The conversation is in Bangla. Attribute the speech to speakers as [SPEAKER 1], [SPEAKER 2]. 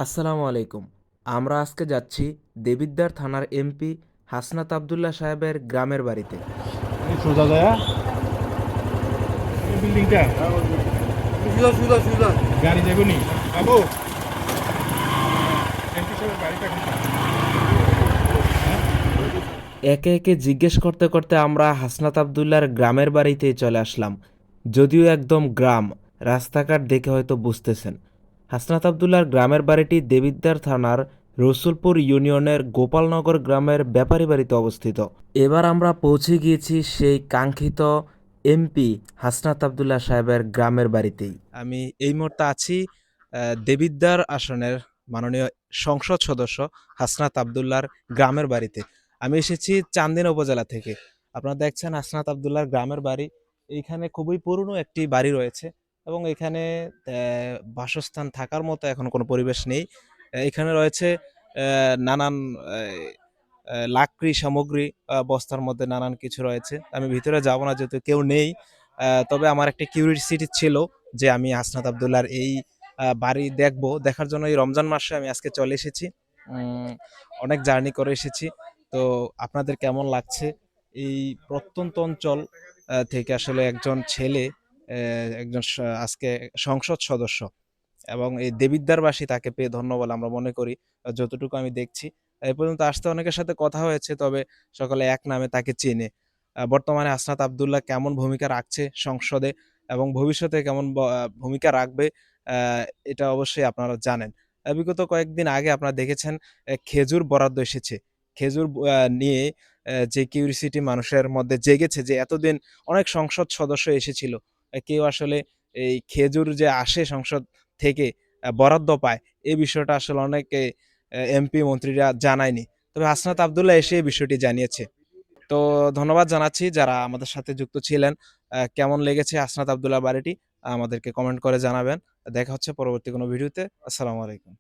[SPEAKER 1] আসসালামু আলাইকুম। আমরা আজকে যাচ্ছি দেবিদ্বার থানার এমপি হাসনাত আবদুল্লাহ সাহেবের গ্রামের বাড়িতে।
[SPEAKER 2] এই সোজা যায় বিল্ডিংটা
[SPEAKER 3] সুজা সুজা সুজা
[SPEAKER 2] গাড়ি যাবো নি বাবু এমপি সাহেবের বাড়িটা কোনটা?
[SPEAKER 1] একে একে জিজ্ঞেস করতে করতে আমরা হাসনাত আবদুল্লাহর গ্রামের বাড়িতেই চলে আসলাম। যদিও একদম গ্রাম, রাস্তাঘাট দেখে হয়তো বুঝতেছেন। হাসনাত আবদুল্লাহর গ্রামের বাড়িটি দেবিদ্বার থানার রসুলপুর ইউনিয়নের গোপালনগর গ্রামের ব্যাপারী বাড়িতে অবস্থিত। এবার আমরা পৌঁছে গিয়েছি সেই কাঙ্ক্ষিত এমপি হাসনাত আবদুল্লাহ সাহেবের গ্রামের বাড়িতেই। আমি এই মুহূর্তে আছি দেবিদ্বার আসনের মাননীয় সংসদ সদস্য হাসনাত আবদুল্লাহর গ্রামের বাড়িতে। আমি এসেছি চান্দিনা উপজেলা থেকে। আপনারা দেখছেন হাসনাত আবদুল্লাহর গ্রামের বাড়ি। এইখানে খুবই পুরনো একটি বাড়ি রয়েছে এবং এখানে বাসস্থান থাকার মতো এখন কোনো পরিবেশ নেই। এখানে রয়েছে নানান লাকড়ি সামগ্রী, বস্তার মধ্যে নানান কিছু রয়েছে। আমি ভিতরে যাব না যেহেতু কেউ নেই। তবে আমার একটা কিউরিওসিটি ছিল যে আমি হাসনাত আবদুল্লাহর এই বাড়ি দেখব। দেখার জন্য এই রমজান মাসে আমি আজকে চলে এসেছি। অনেক জার্নি করে এসেছি। তো আপনাদের কেমন লাগছে? এই প্রত্যন্ত অঞ্চল থেকে আসলে একজন ছেলে, একজন আজকে সংসদ সদস্য এবং এই দেবিদ্বারবাসী তাকে পেয়ে ধন্য বলে আমরা মনে করি, যতটুকু আমি দেখছি। এ পর্যন্ত আসতে অনেকের সাথে কথা হয়েছে, তবে সকলে এক নামে তাকে চেনে। বর্তমানে হাসনাত আবদুল্লাহ কেমন ভূমিকা রাখছে সংসদে এবং ভবিষ্যতে কেমন ভূমিকা রাখবে, এটা অবশ্যই আপনারা জানেন। বিগত কয়েকদিন আগে আপনারা দেখেছেন খেজুর বরাদ্দ এসেছে। খেজুর নিয়ে যে কিউরিসিটি মানুষের মধ্যে জেগেছে যে এতদিন অনেক সংসদ সদস্য এসেছিল। কেউ আসলে এই খেজুর যে আসে সংসদ থেকে বরাদ্দ পায়, এই বিষয়টা আসলে অনেকে এমপি মন্ত্রীরা জানায়নি। তবে হাসনাত আবদুল্লাহ এসে এই বিষয়টি জানিয়েছে। তো ধন্যবাদ জানাচ্ছি যারা আমাদের সাথে যুক্ত ছিলেন। কেমন লেগেছে হাসনাত আবদুল্লাহ বাড়িটি আমাদেরকে কমেন্ট করে জানাবেন। দেখা হচ্ছে পরবর্তী কোনো ভিডিওতে। আসসালামু আলাইকুম।